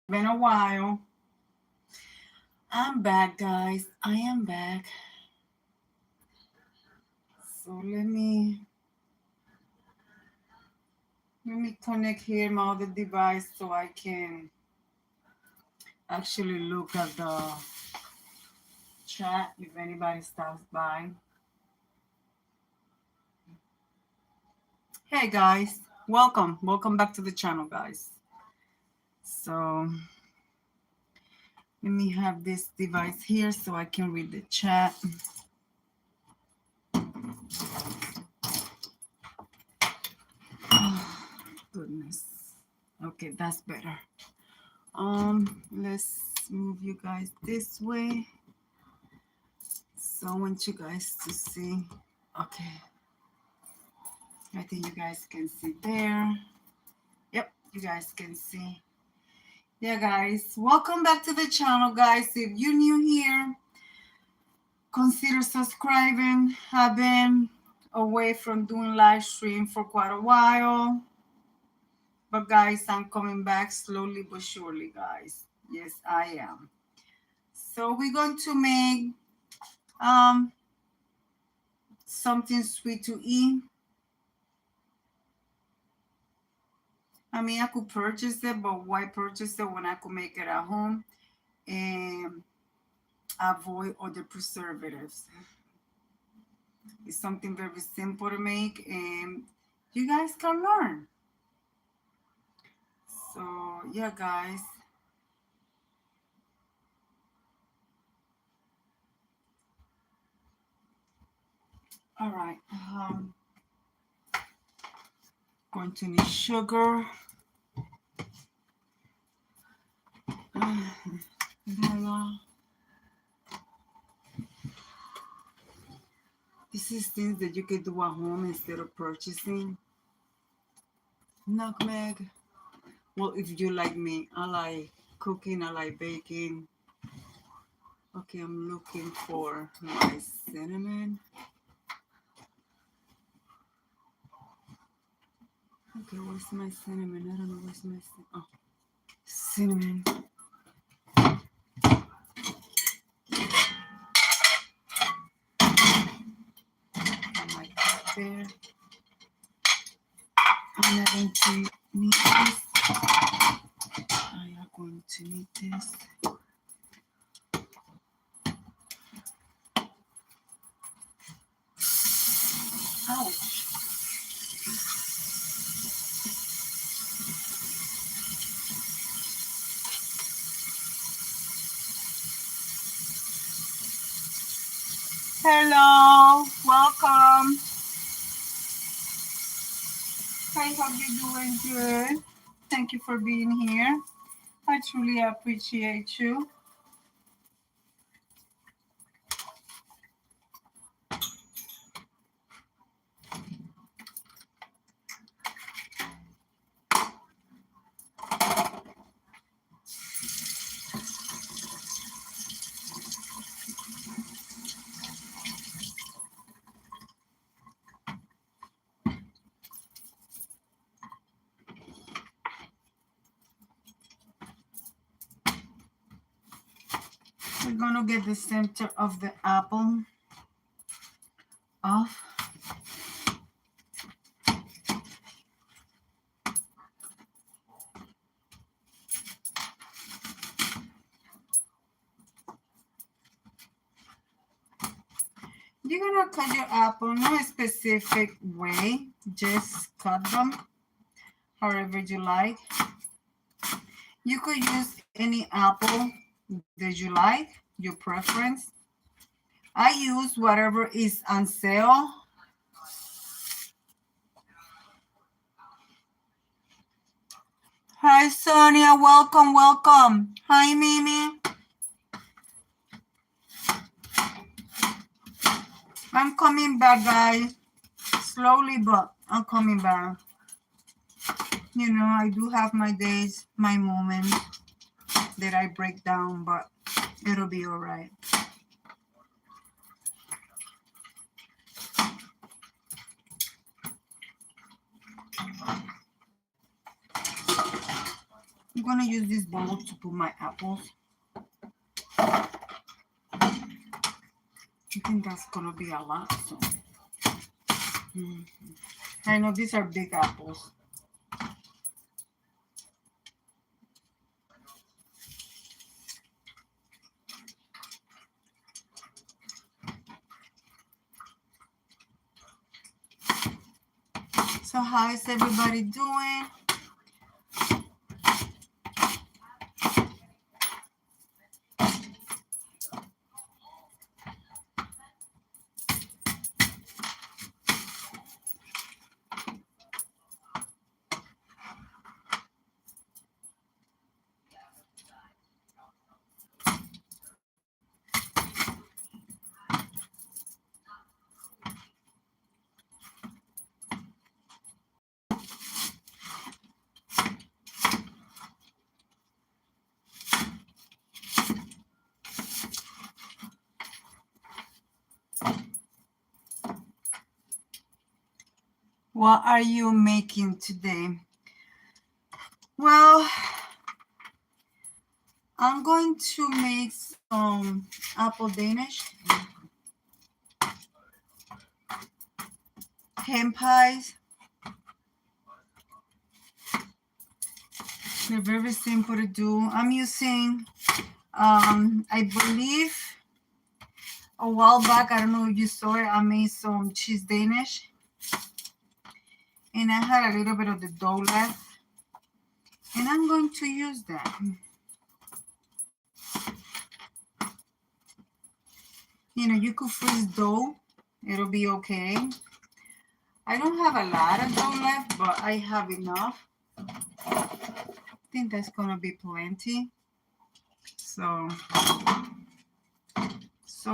Been a while. I'm back, guys. I am back. So let me connect here my other device so I can actually look at the chat if anybody stops by. Hey guys, welcome back to the channel, guys. So let me have this device here so I can read the chat. Oh, goodness. Okay, that's better. Let's move you guys this way. So I want you guys to see. Okay. I think you guys can see there. Yep, you guys can see. Yeah, guys, welcome back to the channel, guys. If you're new here, consider subscribing. I've been away from doing live stream for quite a while. But guys, I'm coming back slowly but surely, guys. Yes, I am. So we're going to make something sweet to eat. I mean, I could purchase it, but why purchase it when I could make it at home and avoid other preservatives? It's something very simple to make, and you guys can learn. So, yeah, guys. All right. Going to need sugar. Vanilla. This is things that you can do at home instead of purchasing. Nutmeg. Well, if you like me, I like cooking, I like baking. Okay, I'm looking for my cinnamon. Okay, where's my cinnamon? I don't know where's my cinnamon. Oh, cinnamon. Like there. I'm not going to need this. I am going to need this. Ouch. Hello, welcome. I hope you're doing good. Thank you for being here. I truly appreciate you. We're gonna get the center of the apple off. You're gonna cut your apple in a specific way. Just cut them however you like. You could use any apple that you like, your preference. I use whatever is on sale. Hi, Sonia. Welcome, welcome. Hi, Mimi. I'm coming back, guys. Slowly, but I'm coming back. You know, I do have my days, my moments that I break down, but it'll be all right. I'm gonna use this bowl to put my apples. I think that's gonna be a lot. So. I know these are big apples. So how is everybody doing? What are you making today? Well, I'm going to make some apple Danish, ham pies. They're very simple to do. I'm using, I believe, a while back, I don't know if you saw it, I made some cheese Danish. And I had a little bit of the dough left. And I'm going to use that. You know, you could freeze dough. It'll be okay. I don't have a lot of dough left, but I have enough. I think that's gonna be plenty. So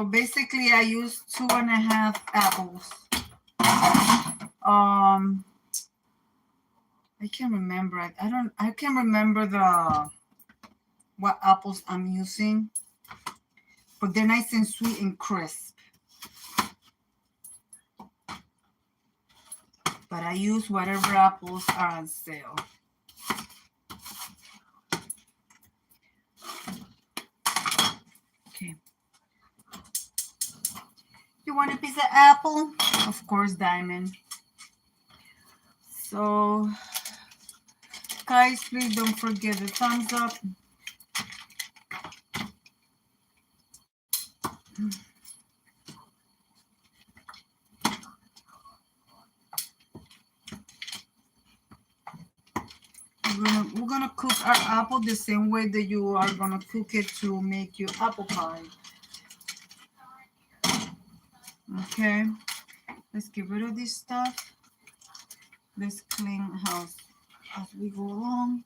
basically I used 2.5 apples. I can't remember. I can't remember what apples I'm using. But they're nice and sweet and crisp. But I use whatever apples are on sale. Okay. You want a piece of apple? Of course, Diamond. So, guys, please don't forget the thumbs up. We're gonna cook our apple the same way that you are gonna cook it to make your apple pie. Okay, let's get rid of this stuff. Let's clean house as we go along.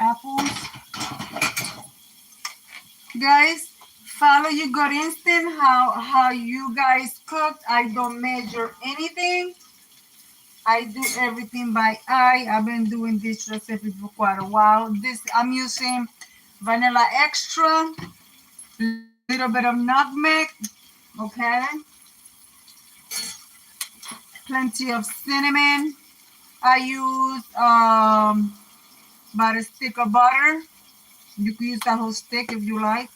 Apples. Guys, follow your gut instinct how you guys cooked. I don't measure anything. I do everything by eye. I've been doing this recipe for quite a while. I'm using vanilla extra, little bit of nutmeg, okay, plenty of cinnamon. I use about a stick of butter. You can use the whole stick if you like.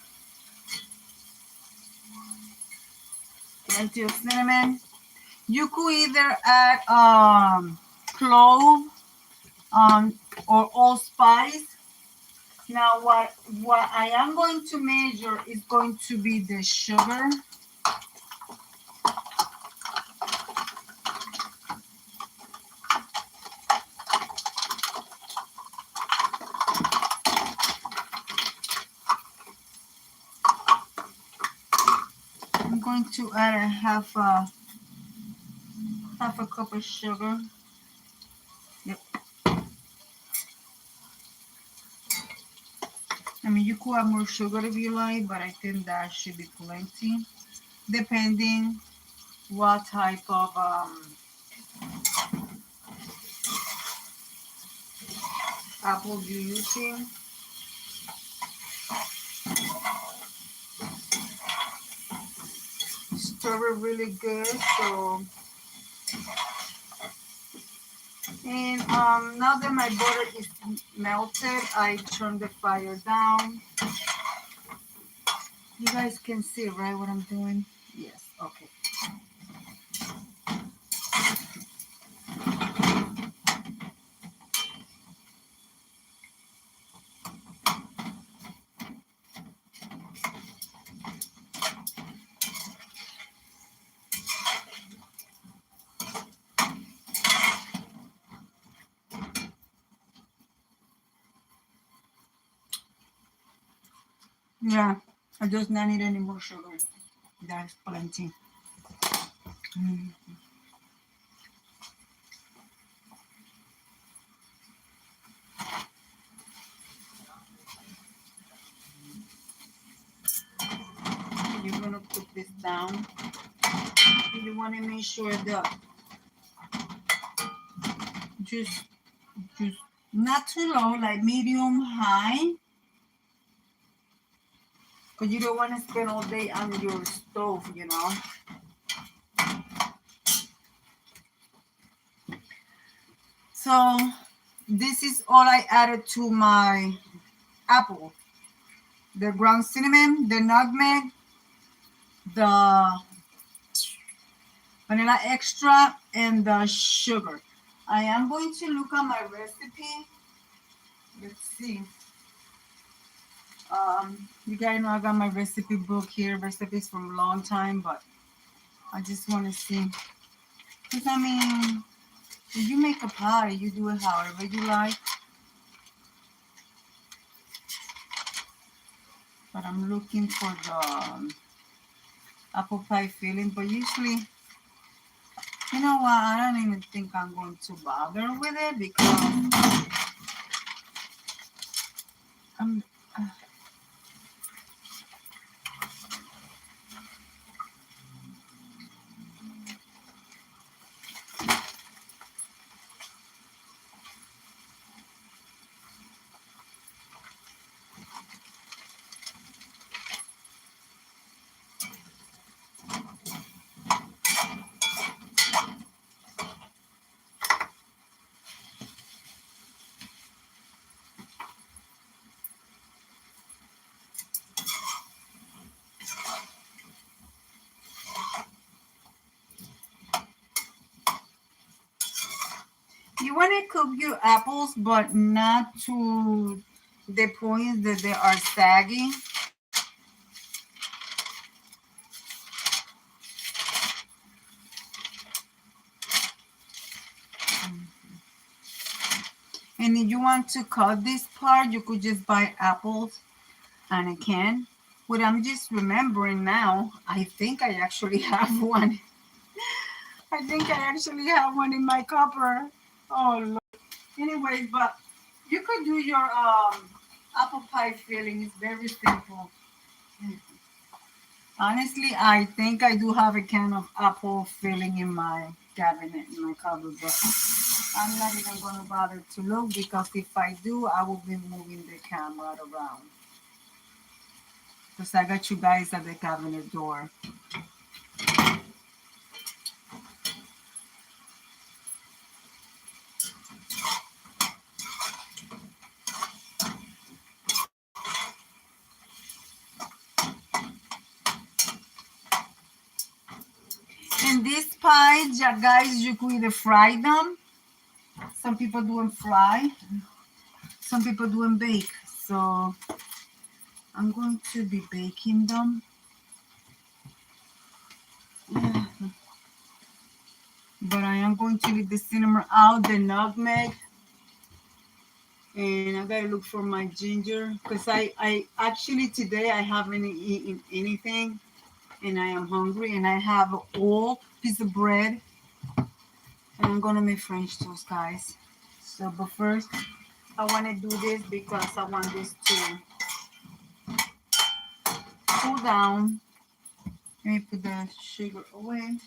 Plenty of cinnamon. You could either add clove or allspice. Now what I am going to measure is going to be the sugar. I'm going to add a half a cup of sugar. Yep. mean, you could add more sugar if you like, but I think that should be plenty, depending what type of apple you're using. Stir it really good. So, and now that my butter is melted, I turn the fire down. You guys can see, right, what I'm doing? Yes, okay. Yeah, I just not need any more sugar. That's plenty. Mm. You're gonna put this down. You want to make sure that just just not too low, like medium high, because you don't want to spend all day on your stove, you know. So this is all I added to my apple: the ground cinnamon, the nutmeg, the vanilla extra, and the sugar. I am going to look at my recipe. Let's see. You guys know I got my recipe book here, recipes from a long time, but I just want to see. Because I mean, if you make a pie, you do it however you like. But I'm looking for the apple pie filling. But usually, you know what? I don't even think I'm going to bother with it because I'm. You want to cook your apples, but not to the point that they are saggy. And if you want to cut this part, you could just buy apples and a can. What I'm just remembering now, I think I actually have one. I think I actually have one in my cupboard. Oh, Lord. Anyways, but you could do your apple pie filling. It's very simple. Honestly, I think I do have a can of apple filling in my cabinet, in my cupboard, but I'm not even going to bother to look because if I do, I will be moving the camera around. Because I got you guys at the cabinet door. And these pies, yeah, guys, you could either fry them. Some people do them fry. Some people do them bake. So I'm going to be baking them. But I am going to leave the cinnamon out, the nutmeg. And I gotta look for my ginger because I actually today I haven't eaten anything and I am hungry and I have a whole piece of bread and I'm gonna make French toast, guys. So, but first I want to do this because I want this to cool down. Let me put the sugar away.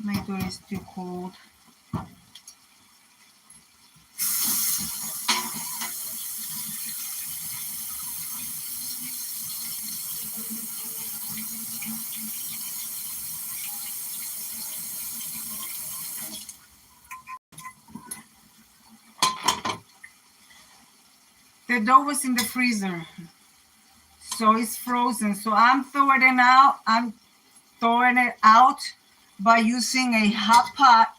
My door is too cold. The dough was in the freezer, so it's frozen. So I'm throwing it out by using a hot pot,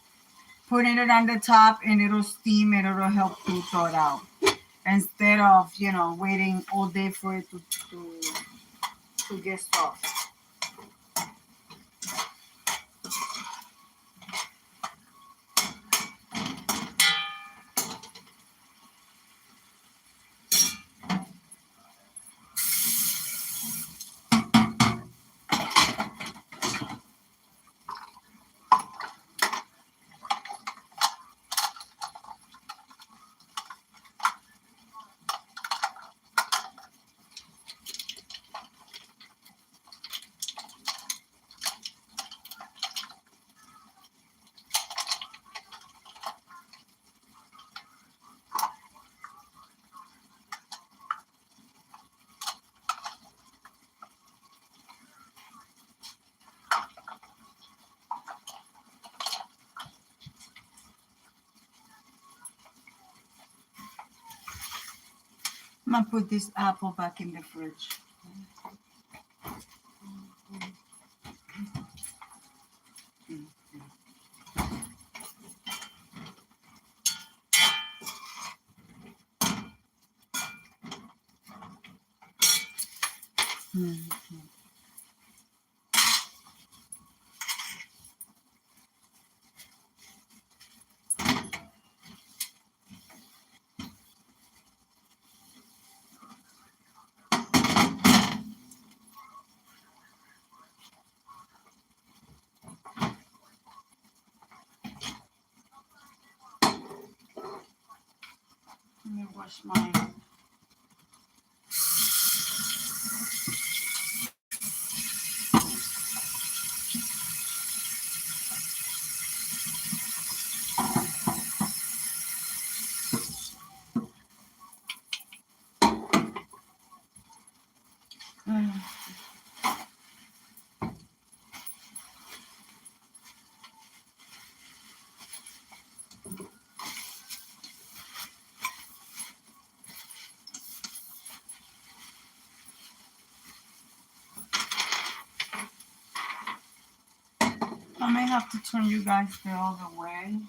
putting it on the top, and it'll steam and it'll help to thaw it out. Instead of, waiting all day for it to get soft. I'm gonna put this apple back in the fridge. Let me wash my... I may have to turn you guys the other way.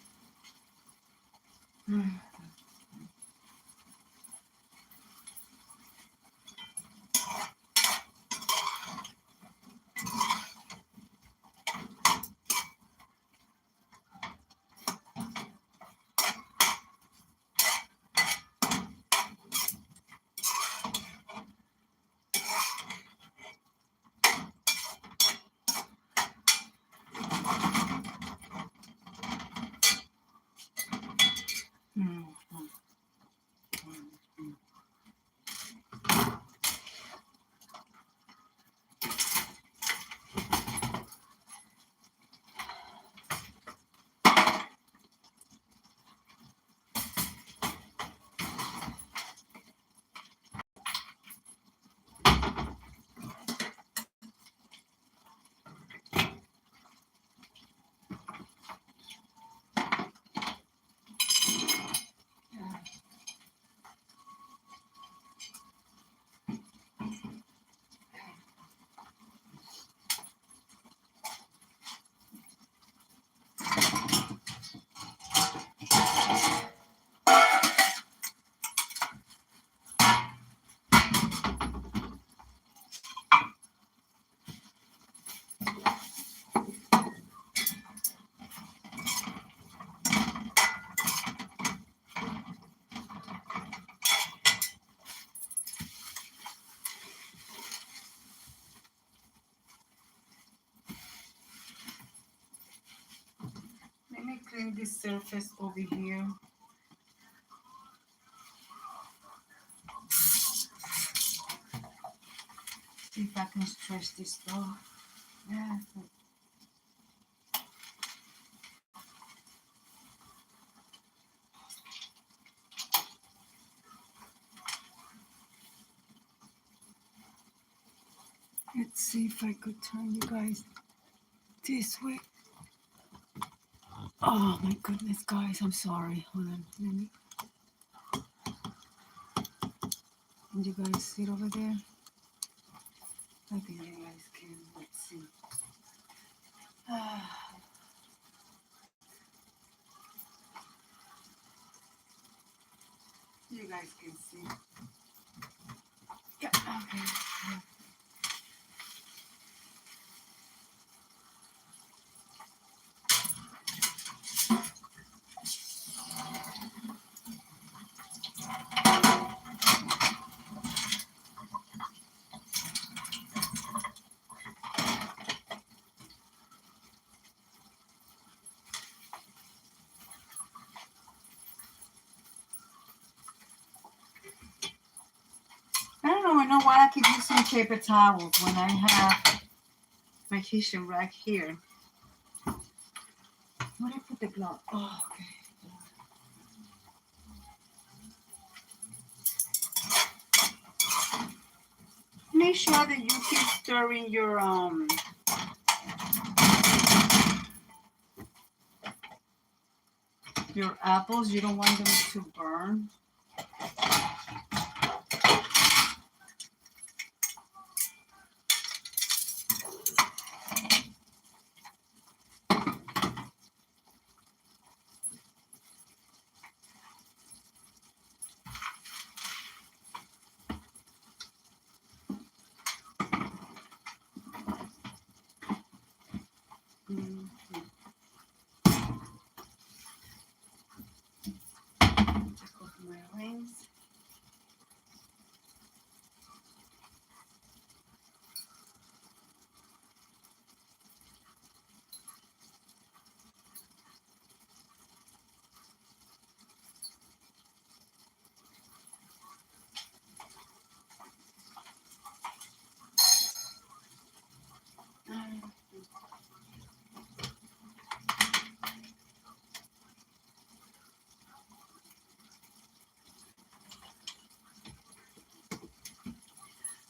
in this surface over here. See if I can stretch this though. Yeah. Let's see if I could turn you guys this way. Oh my goodness, guys, I'm sorry. Hold on, let me. Can you guys see it over there? I think you guys can. Let's see. You guys can see. Yeah, okay. I don't know. I know why I keep using paper towels when I have my kitchen right here. Where did I put the glove? Oh, okay. Make sure that you keep stirring your apples. You don't want them to burn. My rings.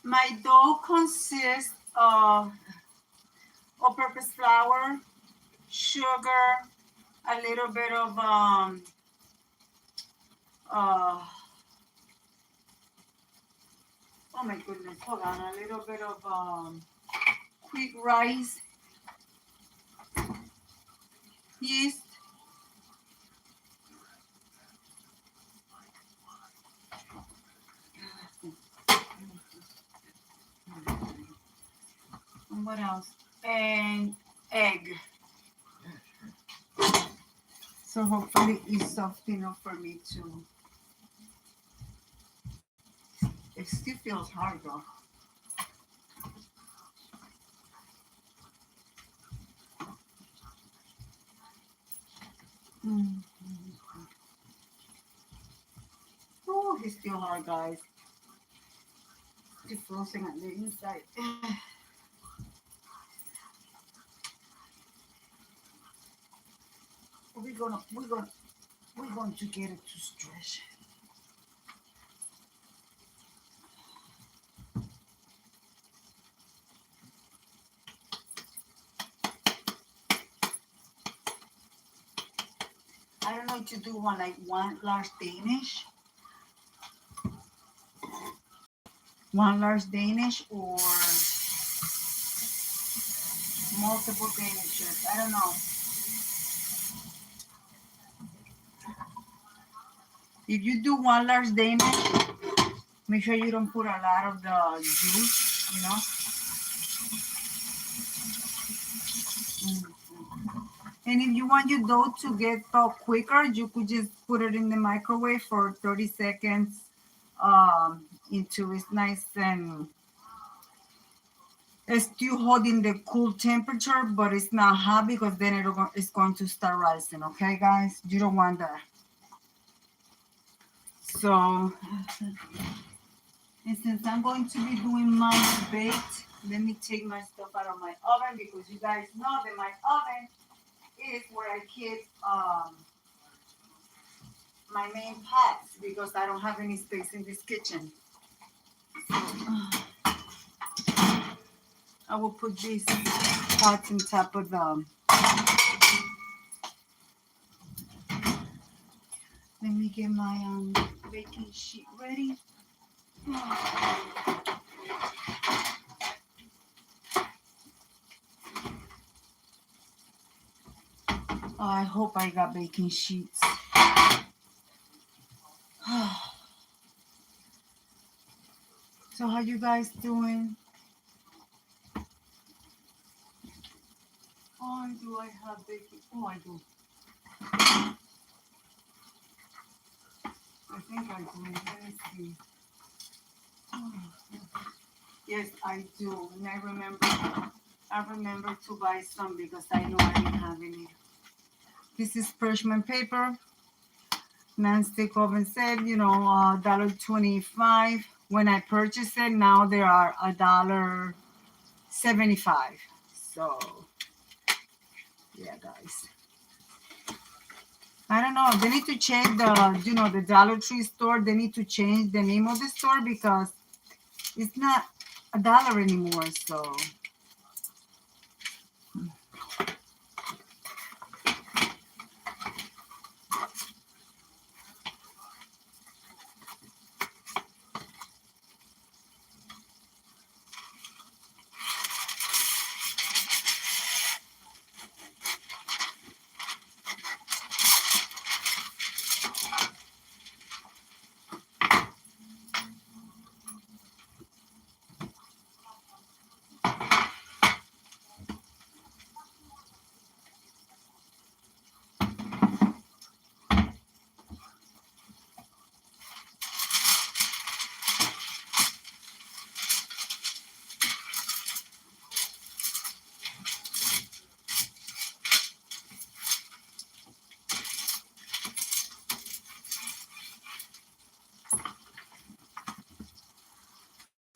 My dough consists of all-purpose flour, sugar, a little bit of oh my goodness, hold on, a little bit of quick rice, yeast, and what else? And egg. So hopefully it's soft enough for me to. It still feels hard though. Oh, it's still hard, guys. It's frozen on the inside. We're going to get it to stretch. I don't know if you do one large Danish. One large Danish or multiple Danishes. I don't know. If you do one large Danish, make sure you don't put a lot of the juice, you know. And if you want your dough to get quicker, you could just put it in the microwave for 30 seconds until it's nice and It's still holding the cool temperature, but it's not hot because then it's going to start rising. Okay, guys, you don't want that. So, and since I'm going to be doing my baked, let me take my stuff out of my oven because you guys know that my oven is where I keep my main pots because I don't have any space in this kitchen. I will put these pots on top of them. Let me get my baking sheet ready. Oh, I hope I got baking sheets. So how you guys doing? Oh, do I have baking? Oh, I do. I think I do. Let me see. Oh, yes, I do. And I remember to buy some because I know I didn't have any. This is parchment paper. Non-stick oven set, you know, $1.25. When I purchased it, now they are $1.75. So, yeah, guys. I don't know. They need to change the Dollar Tree store. They need to change the name of the store because it's not $1 anymore. So,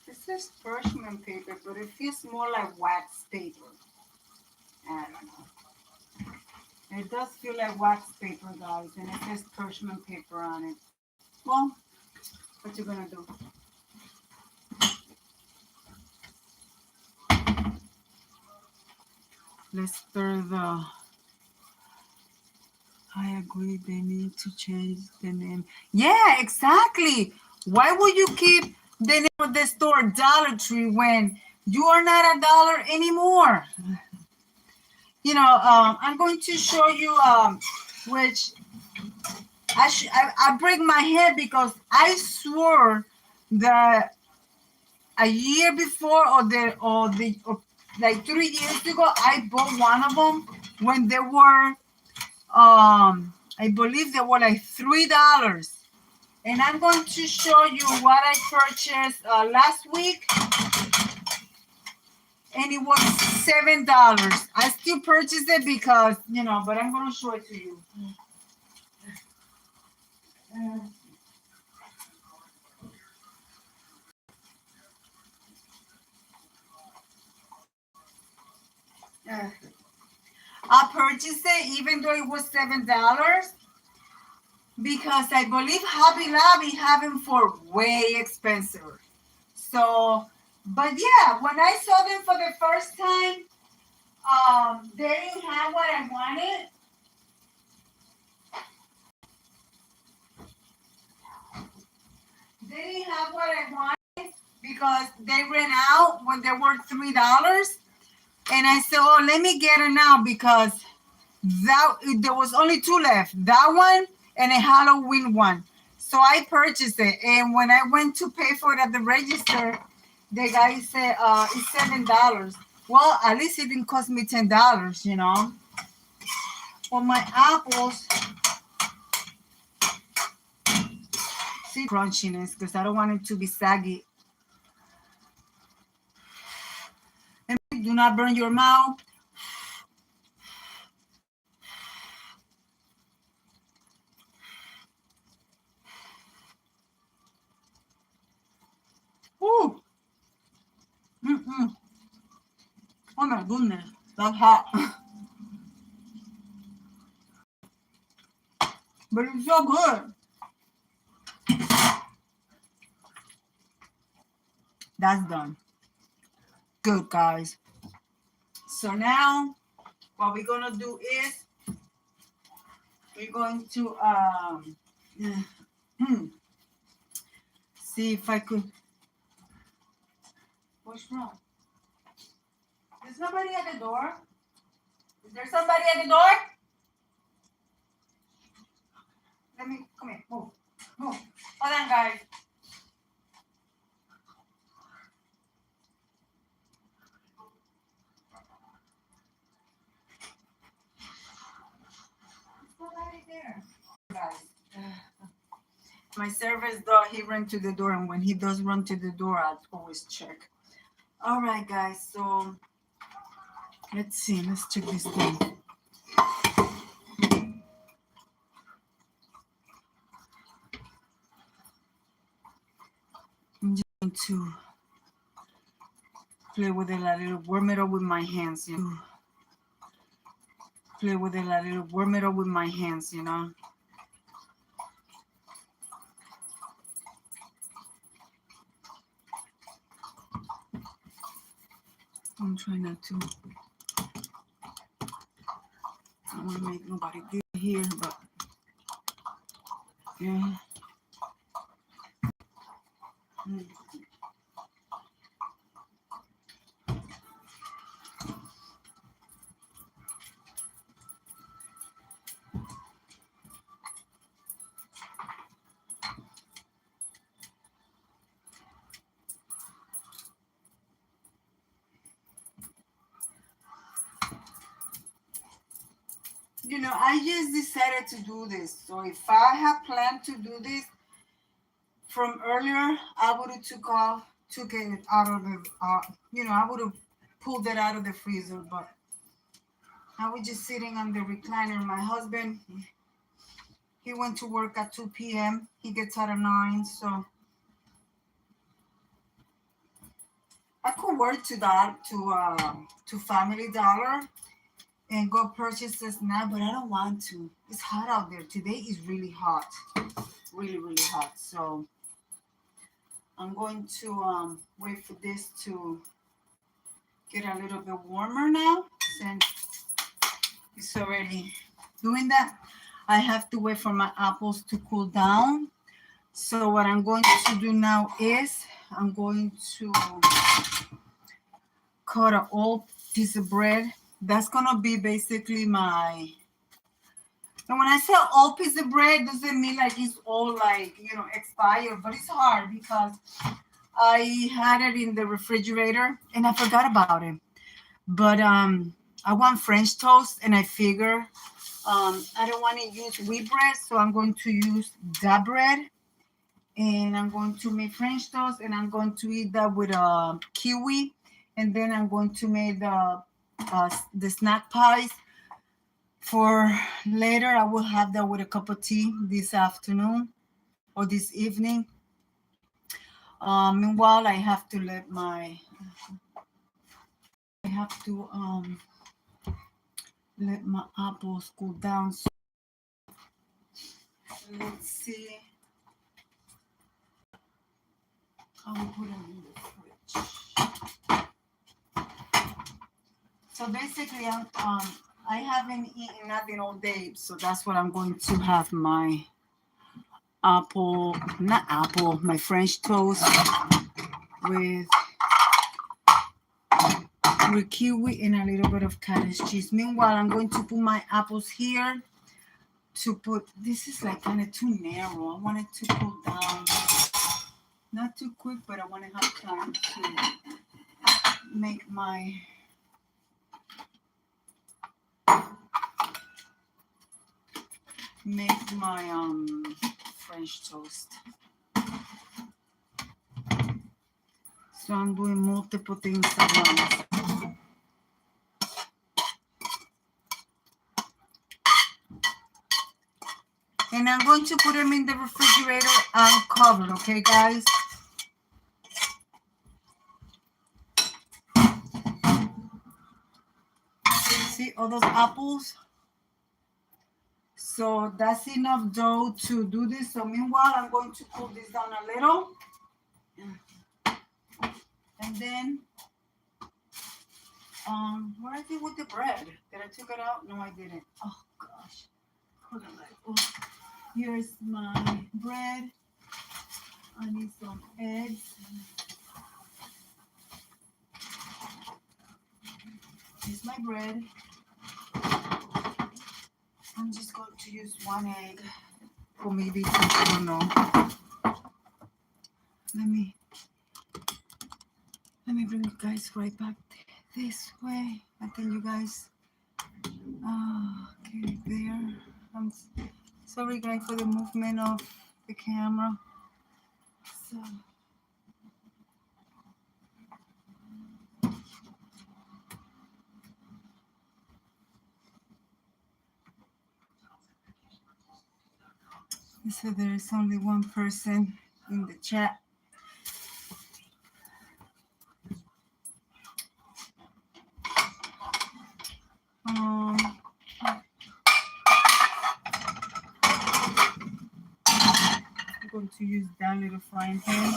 this is parchment paper, but it feels more like wax paper. I don't know. It does feel like wax paper, guys, and it says parchment paper on it. Well, what you gonna do? Let's stir the. I agree. They need to change the name. Yeah, exactly. Why would you keep the name of the store Dollar Tree when you are not $1 anymore? I'm going to show you which I break my head because I swore that a year before or like 3 years ago I bought one of them when they were I believe they were like $3. And I'm going to show you what I purchased last week, and it was $7. I still purchased it because but I'm going to show it to you. I purchased it even though it was $7 because I believe Hobby Lobby have them for way expensive. So, but yeah, when I saw them for the first time, they didn't have what I wanted. They didn't have what I wanted because they ran out when they were $3. And I said, oh, let me get it now because there was only two left. That one and a Halloween one. So I purchased it. And when I went to pay for it at the register, the guy said, it's $7. Well, at least it didn't cost me $10. For my apples, see crunchiness because I don't want it to be saggy. Do not burn your mouth. Ooh. Mm-mm. Oh my goodness, that's hot. But it's so good. That's done. Good, guys. So now what we're gonna do is we're going to see if I could. What's wrong? Is nobody at the door? Is there somebody at the door? Let me come here. Move. Move. Hold on, guys. There's nobody there. Guys. My service dog, he ran to the door, and when he does run to the door, I always check. All right, guys. So let's see. Let's check this thing. I'm just going to play with it a little, warm it up with my hands, you know. Play with it a little, warm it up with my hands, you know. I'm trying not to. I don't want to make nobody get here, but yeah. You know, I just decided to do this. So if I had planned to do this from earlier, I would have took it out of the, you know, I would have pulled it out of the freezer. But I was just sitting on the recliner. My husband, he went to work at 2 p.m. He gets out at 9, so I could work to that to Family Dollar and go purchase a snack, but I don't want to. It's hot out there. Today is really hot. Really, really hot. So I'm going to wait for this to get a little bit warmer now. Since it's already doing that, I have to wait for my apples to cool down. So what I'm going to do now is I'm going to cut an old piece of bread. That's gonna be basically my, and when I say old piece of bread, doesn't mean like it's all like, you know, expired, but it's hard because I had it in the refrigerator and I forgot about it. But I want French toast, and I figure I don't want to use wheat bread, so I'm going to use that bread, and I'm going to make French toast, and I'm going to eat that with a kiwi, and then I'm going to make the snack pies for later. I will have that with a cup of tea this afternoon or this evening. Meanwhile, I have to let my apples cool down. So let's see. I will put them in the fridge. So basically, I haven't eaten nothing all day, so that's what I'm going to have my my French toast with kiwi and a little bit of cottage cheese. Meanwhile, I'm going to put my apples here this is like kind of too narrow. I want it to cool down. Not too quick, but I want to have time to make my French toast. So I'm doing multiple things at once. And I'm going to put them in the refrigerator uncovered, okay, guys? See all those apples? So that's enough dough to do this. So meanwhile, I'm going to cool this down a little. And then, what I did with the bread? Did I took it out? No, I didn't. Oh, gosh. Hold on. Oh, here's my bread. I need some eggs. Here's my bread. I'm just going to use one egg. Or maybe two, I don't know. Let me bring you guys right back this way. I think you guys, okay, there. I'm sorry guys for the movement of the camera. So, there is only one person in the chat. I'm going to use that little frying pan.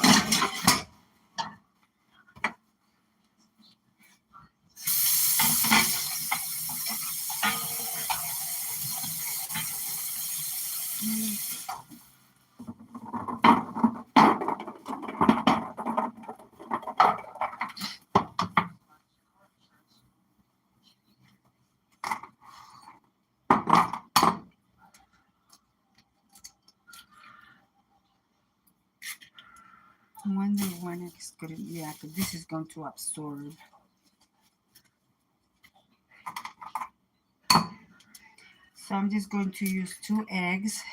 I wonder when it's going to, yeah, because this is going to absorb. So I'm just going to use 2 eggs.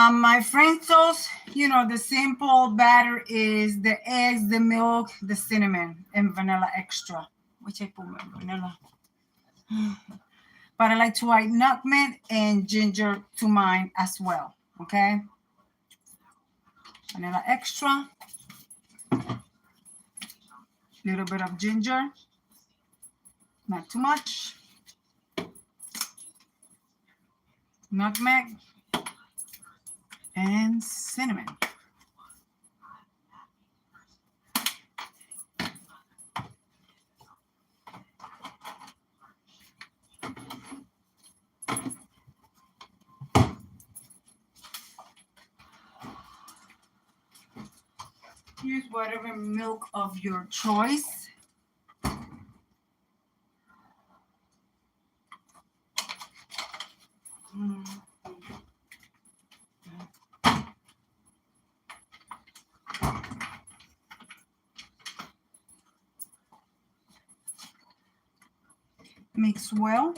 My French toast, you know, the simple batter is the eggs, the milk, the cinnamon, and vanilla extra, which I put my vanilla. But I like to add nutmeg and ginger to mine as well, okay? Vanilla extra, little bit of ginger, not too much, nutmeg, and cinnamon. Use whatever milk of your choice. Mix well.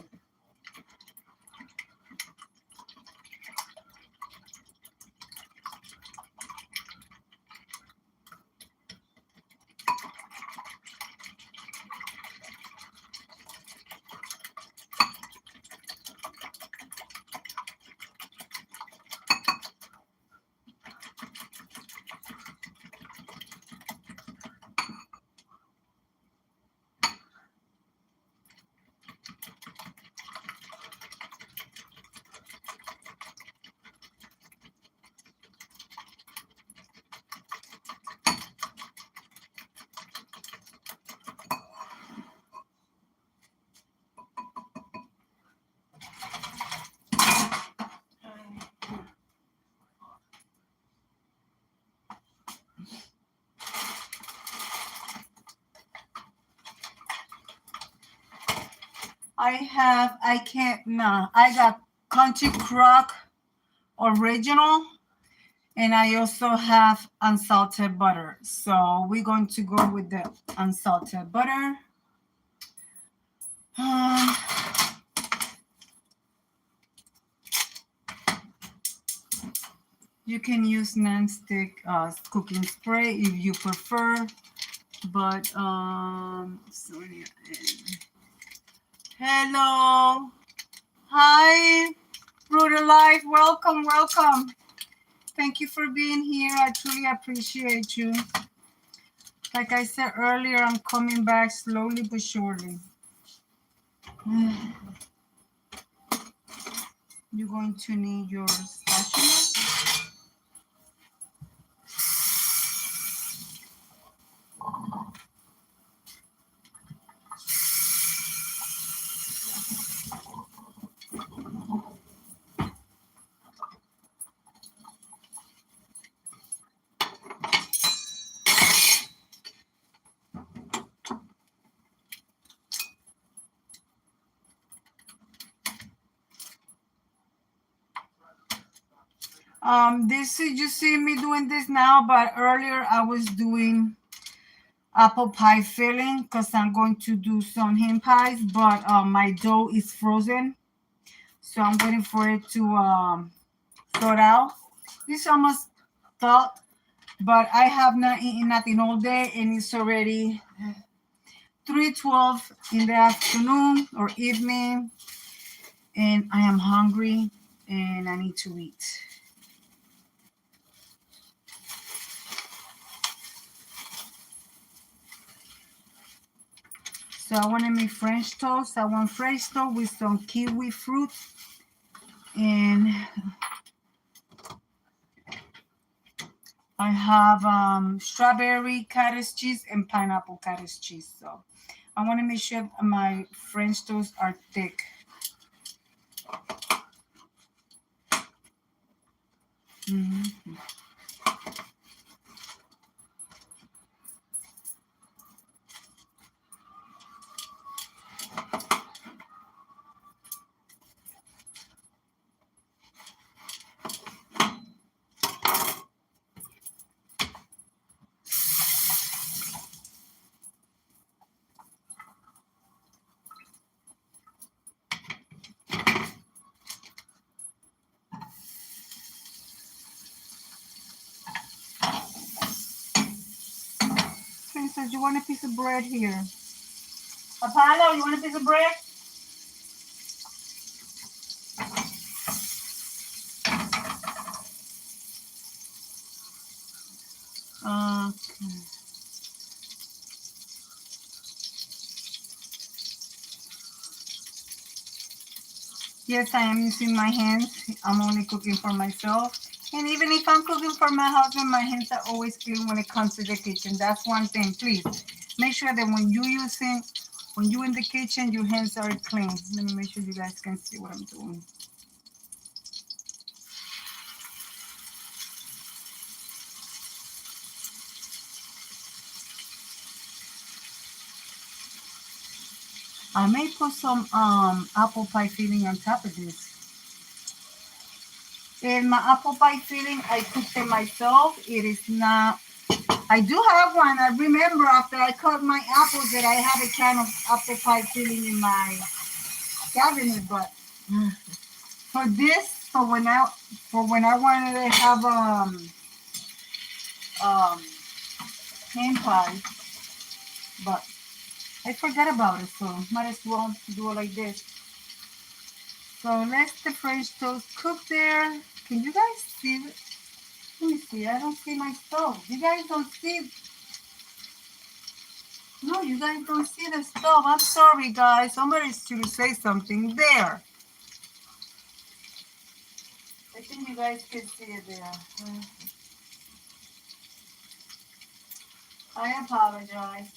I got Country Crock Original, and I also have unsalted butter. So we're going to go with the unsalted butter. You can use non-stick cooking spray if you prefer, but sorry. Hello, hi, Brutal Life, welcome. Thank you for being here. I truly appreciate you. Like I said earlier, I'm coming back slowly but surely. You're going to need your spatula. This is, you see me doing this now, but earlier I was doing apple pie filling because I'm going to do some hen pies, but my dough is frozen, so I'm waiting for it to thaw out. It's almost thawed, but I have not eaten nothing all day, and it's already 3:12 in the afternoon or evening, and I am hungry and I need to eat. So I want to make French toast. I want French toast with some kiwi fruit and I have strawberry cottage cheese and pineapple cottage cheese. So I want to make sure my French toast are thick. Mm-hmm. Princess, you want a piece of bread here? Apollo, you want a piece of bread? Okay. Yes, I am using my hands. I'm only cooking for myself. And even if I'm cooking for my husband, my hands are always clean when it comes to the kitchen. That's one thing. Please make sure that when you're in the kitchen, your hands are clean. Let me make sure you guys can see what I'm doing. I may put some apple pie filling on top of this. And my apple pie filling, I cooked it myself. It is not. I do have one. I remember after I cut my apples that I have a can of apple pie filling in my cabinet. But for this, for when I wanted to have um hand pie, but I forgot about it. So might as well do it like this. So let the French toast cook there. Can you guys see it? Let me see. I don't see my stove. You guys don't see. No, you guys don't see the stove. I'm sorry, guys. Somebody should say something there. I think you guys can see it there. I apologize.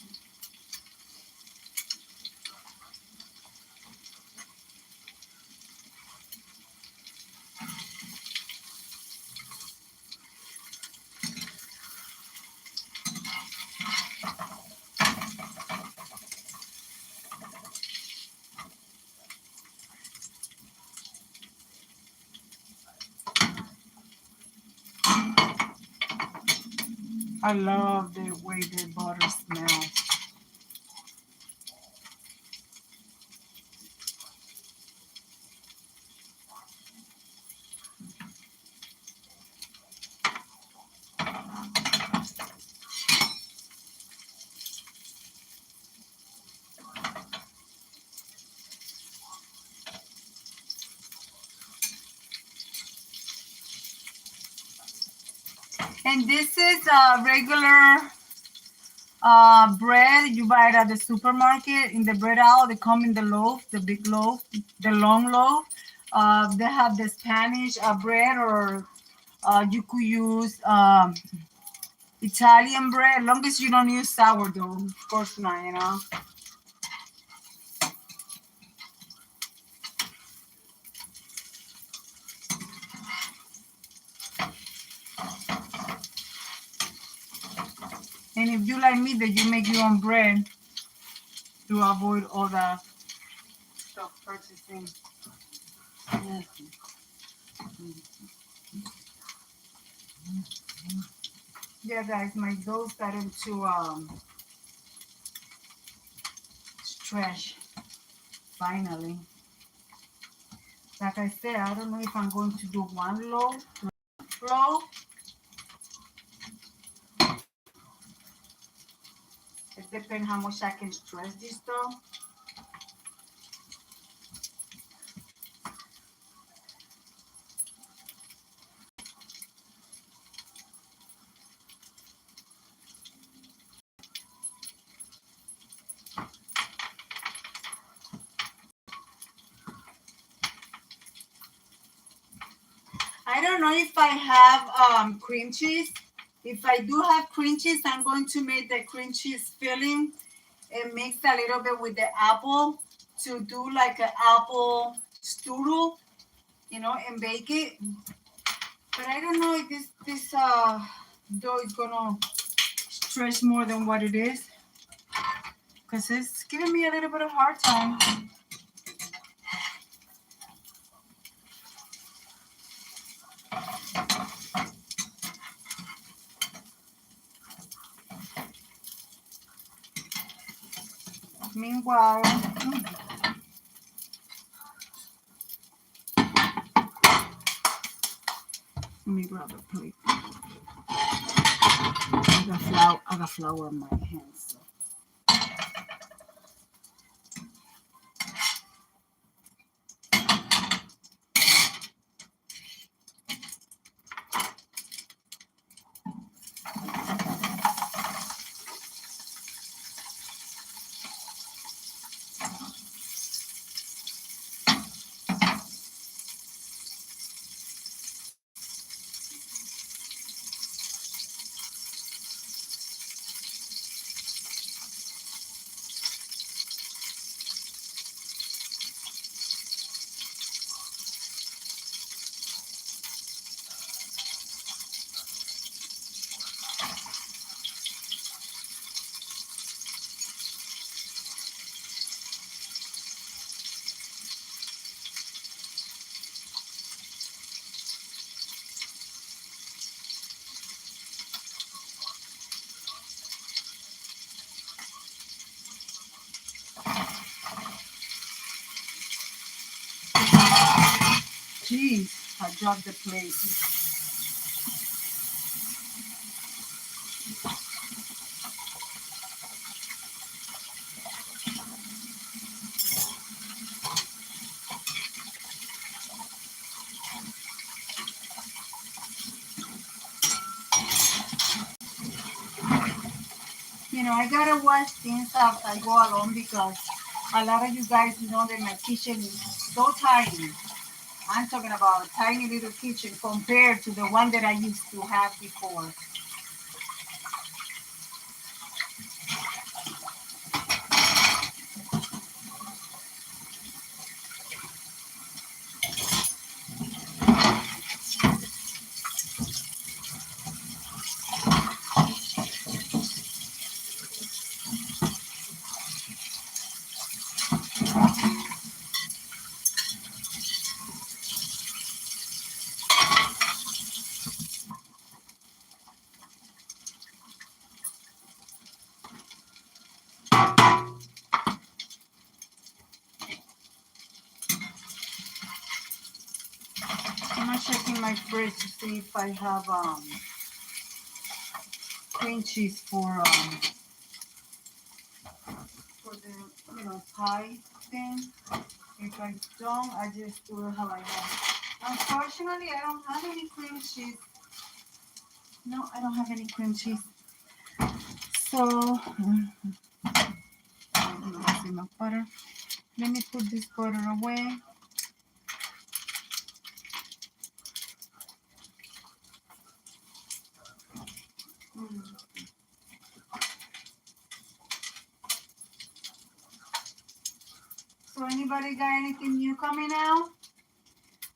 I love the way the butter smells. And this is a regular bread you buy it at the supermarket. In the bread aisle, they come in the loaf, the big loaf, the long loaf. They have the Spanish bread, or you could use Italian bread, as long as you don't use sourdough. Of course not, you know. And if you like me, then you make your own bread to avoid all the stuff purchasing. Yeah, guys, my dough started to stretch finally. Like I said, I don't know if I'm going to do one loaf. It depends how much I can stretch this dough. I don't know if I have cream cheese. If I do have cream cheese, I'm going to make the cream cheese filling and mix a little bit with the apple to do like an apple strudel, you know, and bake it. But I don't know if this dough is gonna stretch more than what it is, because it's giving me a little bit of hard time. Meanwhile, let me grab a plate. I got flour in my hands. So. Jeez, I dropped the plate. You know, I gotta watch things as I go along, because a lot of you guys know that my kitchen is so tiny. I'm talking about a tiny little kitchen compared to the one that I used to have before. fridge to see if I have cream cheese for the pie thing. If I don't, I just do it how I have. Unfortunately, I don't have any cream cheese. No, I don't have any cream cheese. So, enough butter. Let me put this butter away. So anybody got anything new coming out?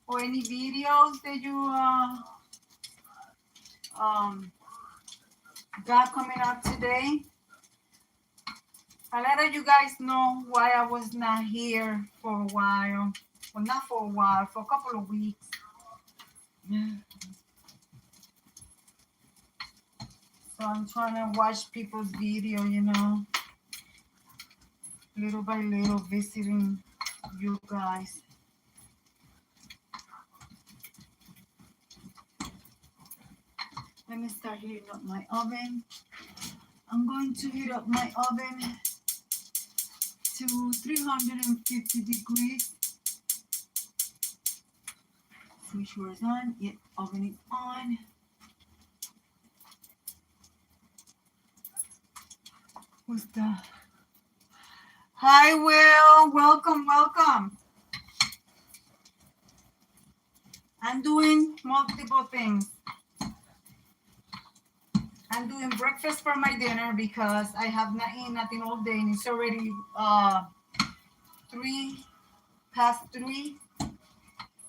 Or any videos that you got coming up today? I let you guys know why I was not here for a while. Well, not for a while, for a couple of weeks. So I'm trying to watch people's video, little by little, visiting you guys. Let me start heating up my oven. I'm going to heat up my oven to 350 degrees. Switch is on. Yeah, oven is on. Who's that? Hi, Will. Welcome, welcome. I'm doing multiple things. I'm doing breakfast for my dinner because I have not eaten nothing all day and it's already past 3.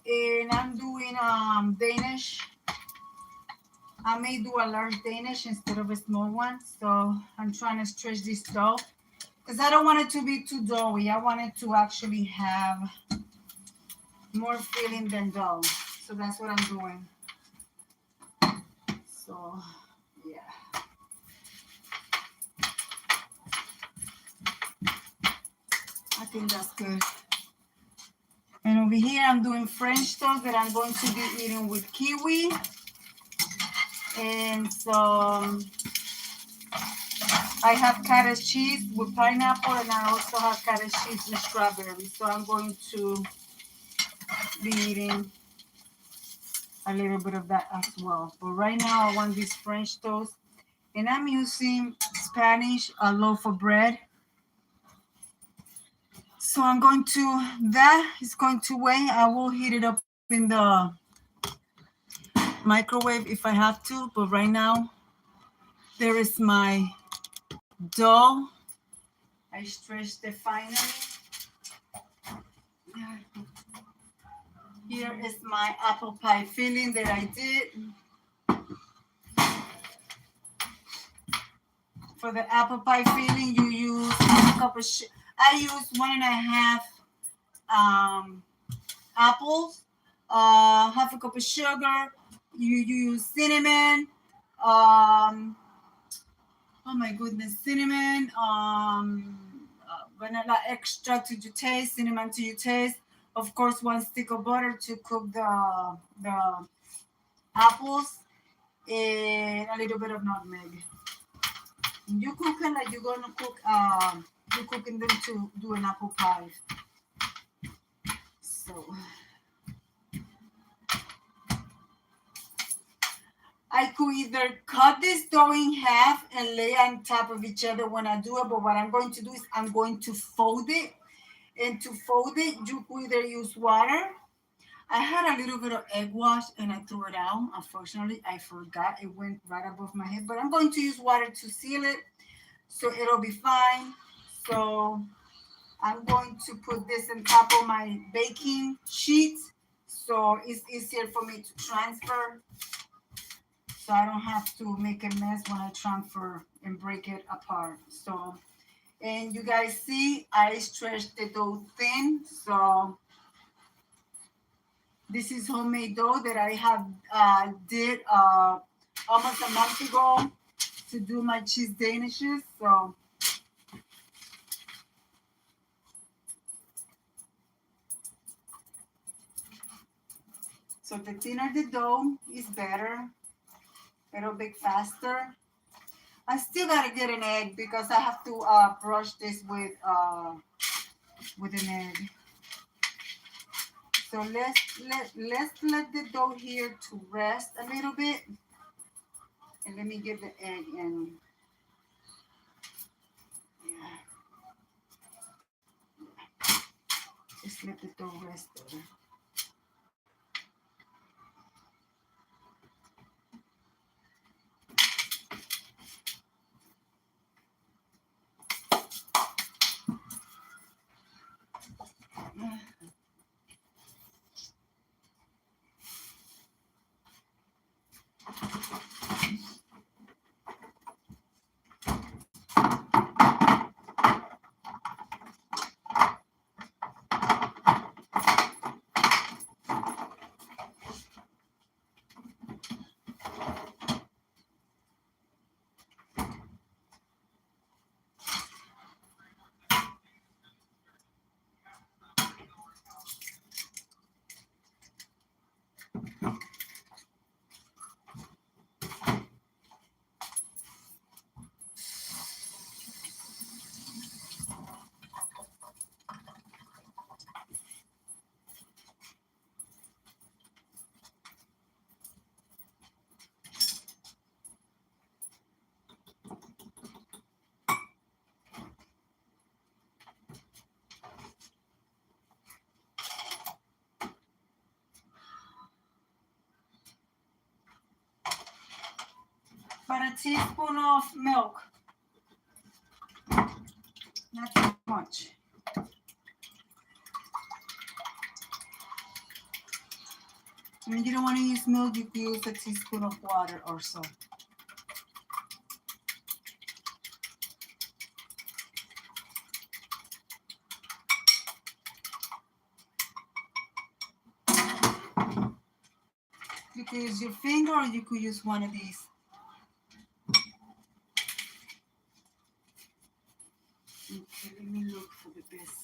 And I'm doing Danish. I may do a large Danish instead of a small one. So I'm trying to stretch this dough because I don't want it to be too doughy. I want it to actually have more filling than dough. So that's what I'm doing. So, yeah. I think that's good. And over here, I'm doing French toast that I'm going to be eating with kiwi. And so I have cottage cheese with pineapple, and I also have cottage cheese with strawberry. So I'm going to be eating a little bit of that as well. But right now, I want this French toast. And I'm using Spanish loaf of bread. So I'm going to, that is going to wait. I will heat it up in the microwave if I have to. But right now, there is my dough. I stretched it finally. Here is my apple pie filling that I did. For the apple pie filling, you use a cup of I use 1.5 apples, half a cup of sugar. You use cinnamon. Oh my goodness, cinnamon. Vanilla extract to your taste, cinnamon to your taste. Of course, 1 stick of butter to cook the apples, and a little bit of nutmeg. And you cook them like you're gonna cook. You're cooking them to do an apple pie. So I could either cut this dough in half and lay on top of each other when I do it, but what I'm going to do is I'm going to fold it. And to fold it, you could either use water. I had a little bit of egg wash and I threw it out. Unfortunately, I forgot. It went right above my head, but I'm going to use water to seal it, so it'll be fine. So I'm going to put this on top of my baking sheet, so it's easier for me to transfer. So I don't have to make a mess when I transfer and break it apart. So, and you guys see, I stretched the dough thin. So this is homemade dough that I have did almost a month ago to do my cheese danishes. So the thinner the dough is better. It'll bake faster. I still gotta get an egg because I have to brush this with an egg. So let's let the dough here to rest a little bit, and let me get the egg in. Yeah, just let the dough rest there. But a teaspoon of milk, not too much. When you don't want to use milk, you can use a teaspoon of water or so. You could use your finger or you could use one of these. Okay, let me look for the best.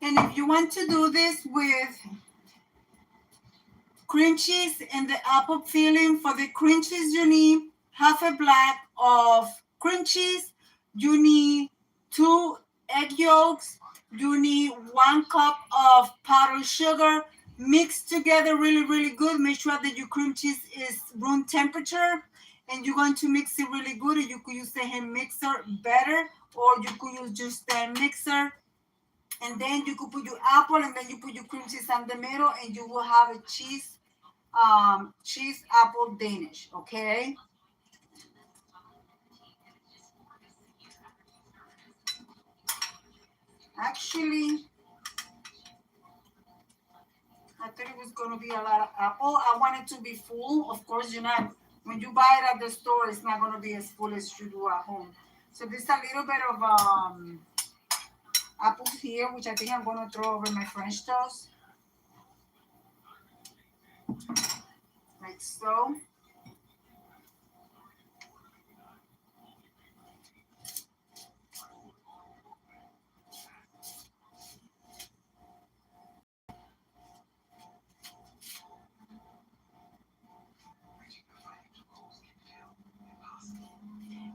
And if you want to do this with cream cheese and the apple filling, for the cream cheese you need half a block of cream cheese, you need 2 egg yolks, you need 1 cup of powdered sugar, mixed together really good. Make sure that your cream cheese is room temperature, and you're going to mix it really good. You could use a hand mixer better, or you could use just a mixer. And then you could put your apple, and then you put your cream cheese on the middle, and you will have a cheese apple Danish. Okay. Actually, I thought it was gonna be a lot of apple. I want it to be full. Of course, you're not. When you buy it at the store, it's not gonna be as full as you do at home. So there's a little bit of apples here, which I think I'm gonna throw over my French toast, like so.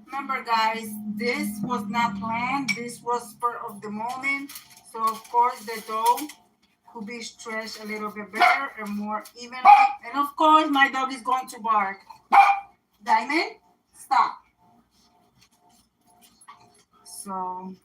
Remember, guys, this was not planned. This was spur of the moment. So, of course, the dough could be stretched a little bit better and more evenly. And, of course, my dog is going to bark. Diamond, stop. So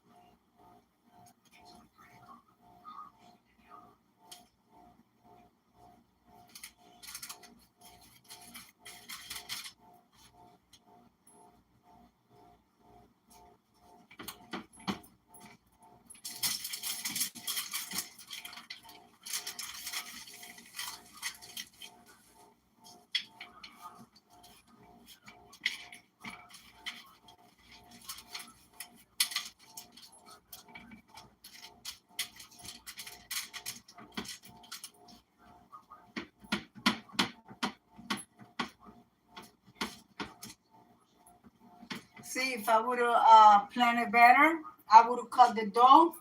see, if I would have planned it better, I would have cut the dough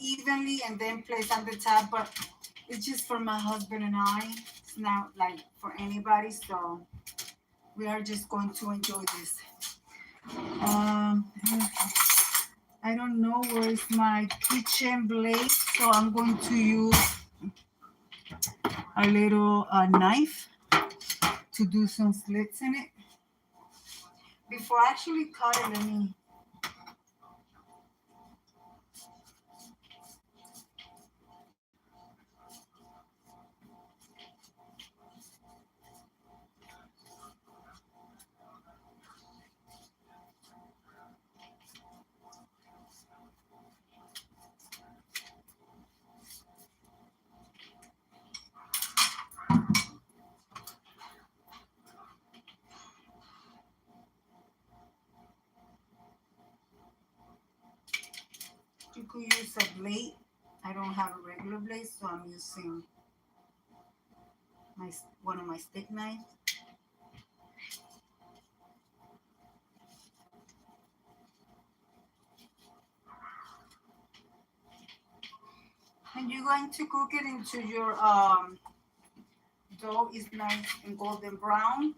evenly and then place on the top. But it's just for my husband and I. It's not like for anybody. So we are just going to enjoy this. I don't know where is my kitchen blade, so I'm going to use a little knife to do some slits in it. Before I actually cut it, let me. You could use a blade. I don't have a regular blade, so I'm using one of my stick knives. And you're going to cook it into your dough is nice and golden brown.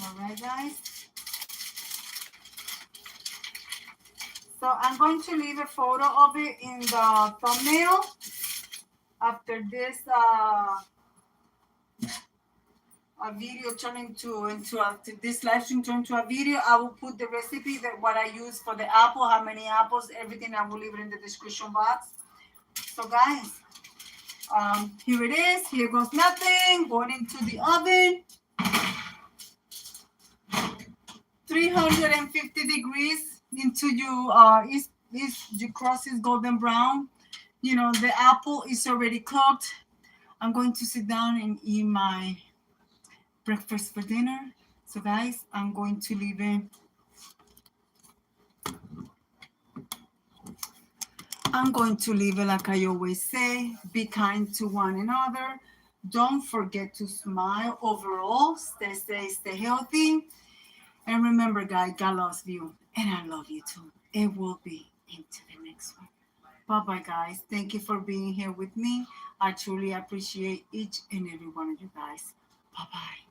All right, guys. So I'm going to leave a photo of it in the thumbnail. After this a video turn into after this live stream turn to a video, I will put the recipe that what I use for the apple, how many apples, everything. I will leave it in the description box. So guys, here it is. Here goes nothing. Going into the oven. 350 degrees into you cross is golden brown. You know, the apple is already cooked. I'm going to sit down and eat my breakfast for dinner. So guys, I'm going to leave it. I'm going to leave it like I always say. Be kind to one another. Don't forget to smile overall. Stay safe, stay healthy. And remember, guys, God loves you. And I love you too. It will be into the next one. Bye-bye, guys. Thank you for being here with me. I truly appreciate each and every one of you guys. Bye-bye.